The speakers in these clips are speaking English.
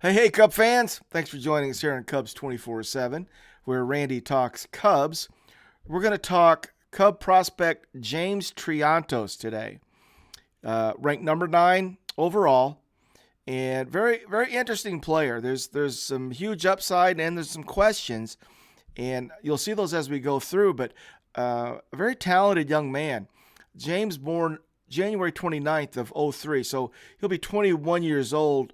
Hey, Cub fans! Thanks for joining us here on Cubs 24/7, where Randy talks Cubs. We're going to talk Cub prospect James Triantos today. Ranked number 9 overall, and very interesting player. There's some huge upside and there's some questions, and you'll see those as we go through. But a very talented young man. James born January 29th of '03, so he'll be 21 years old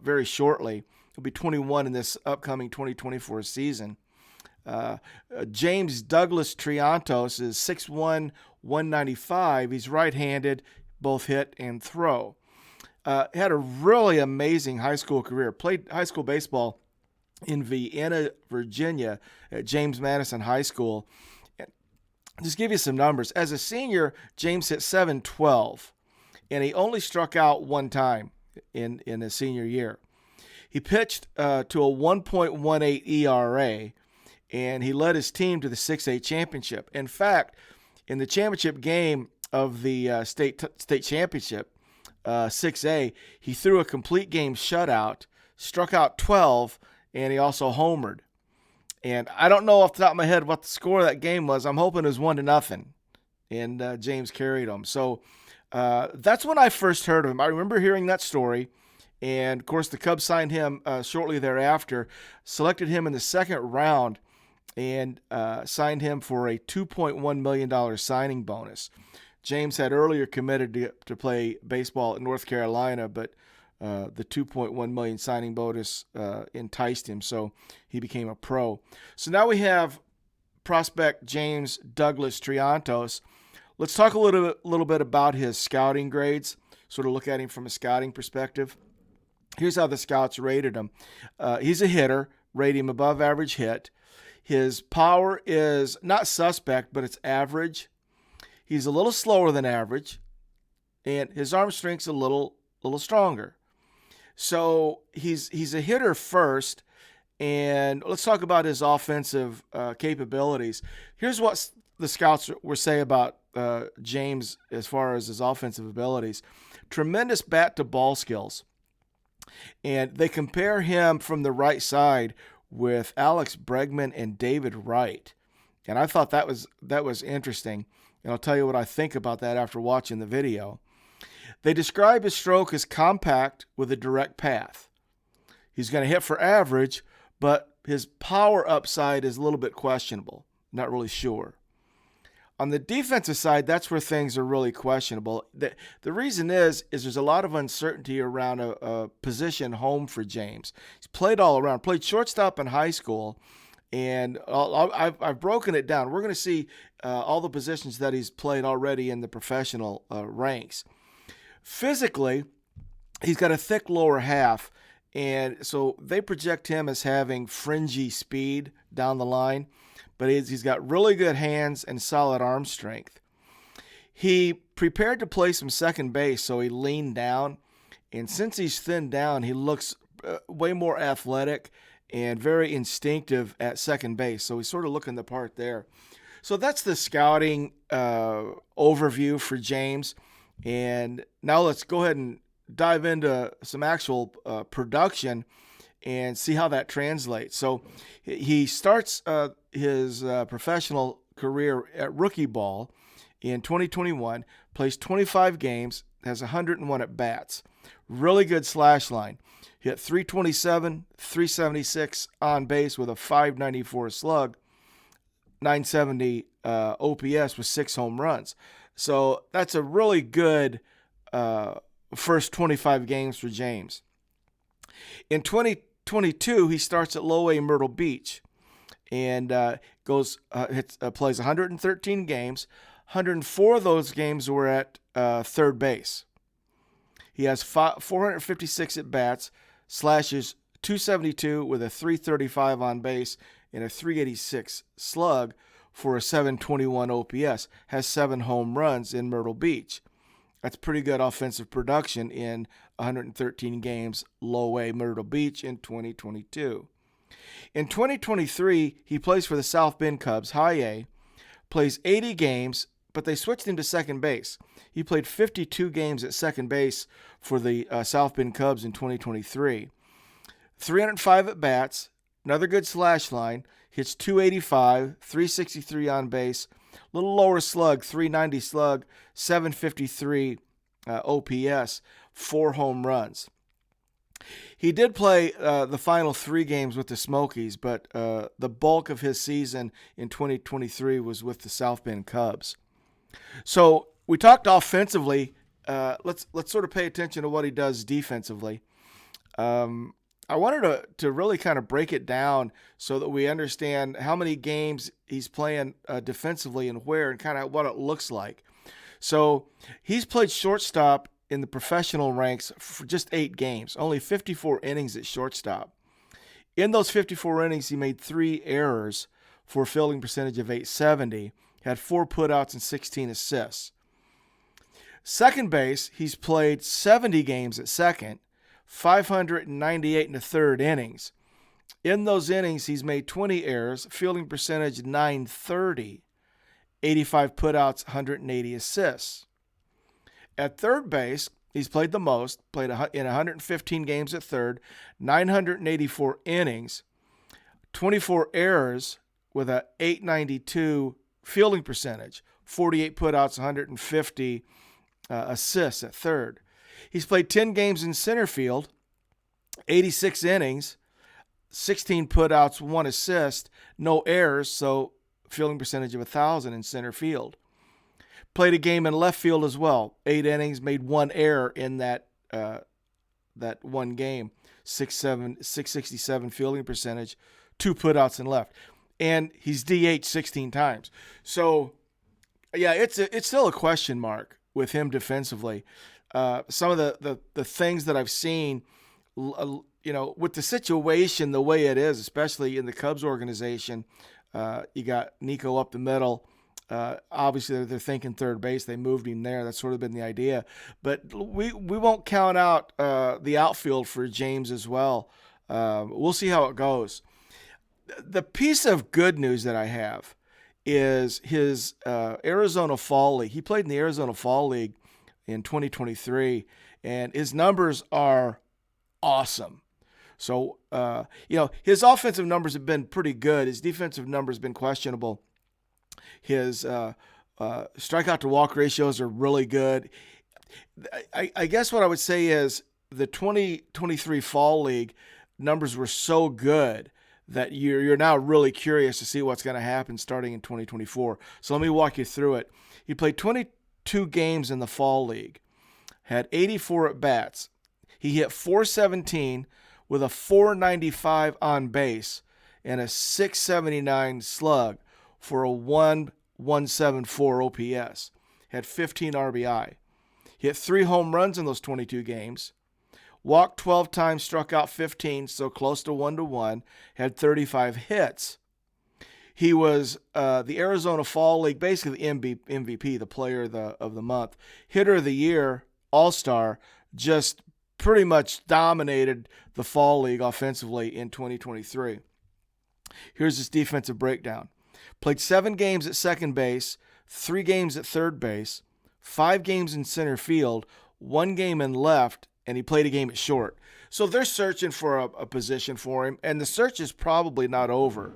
very shortly. He'll be 21 in this upcoming 2024 season. Uh, James Douglas Triantos is 6'1", 195. He's right-handed, both hit and throw. Had a really amazing high school career. Played high school baseball in Vienna, Virginia at James Madison High School. Just give you some numbers. As a senior, James hit .712, and he only struck out one time in his senior year. He pitched to a 1.18 ERA, and he led his team to the 6A championship. In fact, in the championship game of the state championship, 6A, he threw a complete game shutout, struck out 12, and he also homered. And I don't know off the top of my head what the score of that game was. I'm hoping it was 1-0, and James carried them. So that's when I first heard of him. I remember hearing that story, and of course the Cubs signed him shortly thereafter, selected him in the second round, and signed him for a $2.1 million signing bonus. James had earlier committed to play baseball at North Carolina, but the $2.1 million signing bonus enticed him, so he became a pro. So now we have prospect James Douglas Triantos. Let's talk a little bit about his scouting grades, sort of look at him from a scouting perspective. Here's how the scouts rated him. He's a hitter, rate him above average hit. His power is not suspect, but it's average. He's a little slower than average, and his arm strength's a little stronger. So he's a hitter first, and let's talk about his offensive capabilities. Here's what the scouts were say about James as far as his offensive abilities. Tremendous bat-to-ball skills. And they compare him from the right side with Alex Bregman and David Wright. And I thought that was interesting, and I'll tell you what I think about that after watching the video. They describe his stroke as compact with a direct path. He's going to hit for average, but his power upside is a little bit questionable. Not really sure. On the defensive side, that's where things are really questionable. The reason is there's a lot of uncertainty around a position home for James. He's played all around, played shortstop in high school, and I've broken it down. We're going to see all the positions that he's played already in the professional ranks. Physically, he's got a thick lower half, and so they project him as having fringy speed down the line, but he's got really good hands and solid arm strength. He prepared to play some second base, so he leaned down, and since he's thinned down, he looks way more athletic and very instinctive at second base, so he's sort of looking the part there. So that's the scouting overview for James. And now let's go ahead and dive into some actual production and see how that translates. So he starts his professional career at rookie ball in 2021, plays 25 games, has 101 at-bats. Really good slash line. Hit .327, .376 on base with a .594 slug, .970 OPS with 6 home runs. So that's a really good first 25 games for James. In 2022, he starts at Low A Myrtle Beach and plays 113 games. 104 of those games were at third base. He has 456 at-bats, slashes .272 with a .335 on base and a .386 slug for a .721 OPS, has 7 home runs in Myrtle Beach. That's pretty good offensive production in 113 games, Low A Myrtle Beach in 2022. In 2023, he plays for the South Bend Cubs, High A, plays 80 games, but they switched him to second base. He played 52 games at second base for the South Bend Cubs in 2023. 305 at bats, another good slash line, hits 285, 363 on base, a little lower slug, 390 slug, 753 OPS, 4 home runs. He did play the final 3 games with the Smokies, but the bulk of his season in 2023 was with the South Bend Cubs. So we talked offensively. Let's sort of pay attention to what he does defensively. I wanted to really kind of break it down so that we understand how many games he's playing defensively and where and kind of what it looks like. So he's played shortstop in the professional ranks for just 8 games, only 54 innings at shortstop. In those 54 innings, he made 3 errors for a fielding percentage of .870, had 4 putouts and 16 assists. Second base, he's played 70 games at second, 598 in the third innings. In those innings, he's made 20 errors, fielding percentage .930, 85 putouts, 180 assists. At third base, he's played the most, played in 115 games at third, 984 innings, 24 errors with a .892 fielding percentage, 48 putouts, 150 assists at third. He's played 10 games in center field, 86 innings, 16 putouts, 1 assist, no errors, so fielding percentage of 1,000 in center field. Played a game in left field as well, 8 innings, made 1 error in that one game, 667 fielding percentage, 2 putouts in left. And he's DH 16 times. So, yeah, it's still a question mark with him defensively. Some of the things that I've seen, with the situation the way it is, especially in the Cubs organization, you got Nico up the middle. Obviously, they're thinking third base. They moved him there. That's sort of been the idea. But we won't count out the outfield for James as well. We'll see how it goes. The piece of good news that I have is his Arizona Fall League. He played in the Arizona Fall League in 2023, and his numbers are awesome. So, his offensive numbers have been pretty good. His defensive numbers have been questionable. His strikeout to walk ratios are really good. I guess what I would say is the 2023 Fall League numbers were so good that you're now really curious to see what's going to happen starting in 2024. So let me walk you through it. He played 22 games in the Fall League, had 84 at-bats. He hit .417 with a .495 on base and a .679 slug for a 1.174 OPS. Had 15 RBI. He hit 3 home runs in those 22 games. Walked 12 times, struck out 15, so close to 1-1. Had 35 hits. He was the Arizona Fall League, basically the MVP, the player of the month. Hitter of the year, all-star, just pretty much dominated the Fall League offensively in 2023. Here's his defensive breakdown. Played 7 games at second base, 3 games at third base, 5 games in center field, 1 game in left, and he played a game at short. So they're searching for a position for him, and the search is probably not over.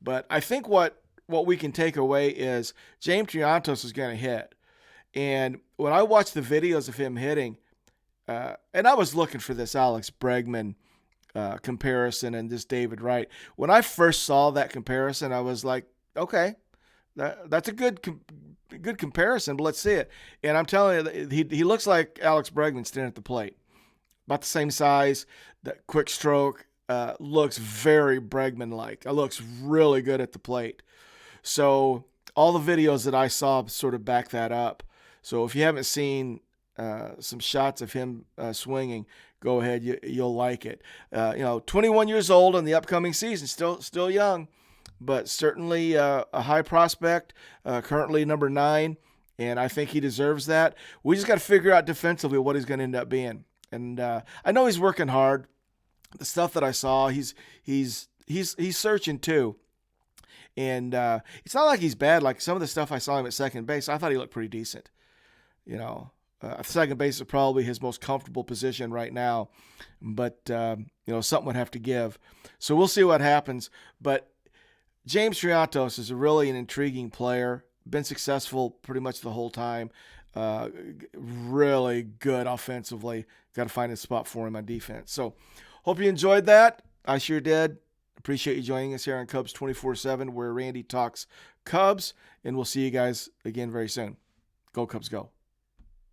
But I think what we can take away is James Triantos is going to hit. And when I watched the videos of him hitting, and I was looking for this Alex Bregman comparison and this David Wright. When I first saw that comparison, I was like, okay, that's a good comparison, but let's see it. And I'm telling you, he looks like Alex Bregman standing at the plate. About the same size, that quick stroke, looks very Bregman-like. It looks really good at the plate. So all the videos that I saw sort of back that up. So if you haven't seen some shots of him swinging, go ahead, you'll like it. 21 years old in the upcoming season, still young, but certainly a high prospect, currently number 9, and I think he deserves that. We just got to figure out defensively what he's going to end up being. And I know he's working hard. The stuff that I saw, he's searching too. And it's not like he's bad. Like some of the stuff I saw him at second base, I thought he looked pretty decent. Second base is probably his most comfortable position right now, but something would have to give. So we'll see what happens. But James Triantos is really an intriguing player. Been successful pretty much the whole time. Really good offensively. Got to find a spot for him on defense. So hope you enjoyed that. I sure did. Appreciate you joining us here on Cubs 24/7, where Randy talks Cubs, and we'll see you guys again very soon. Go Cubs, go.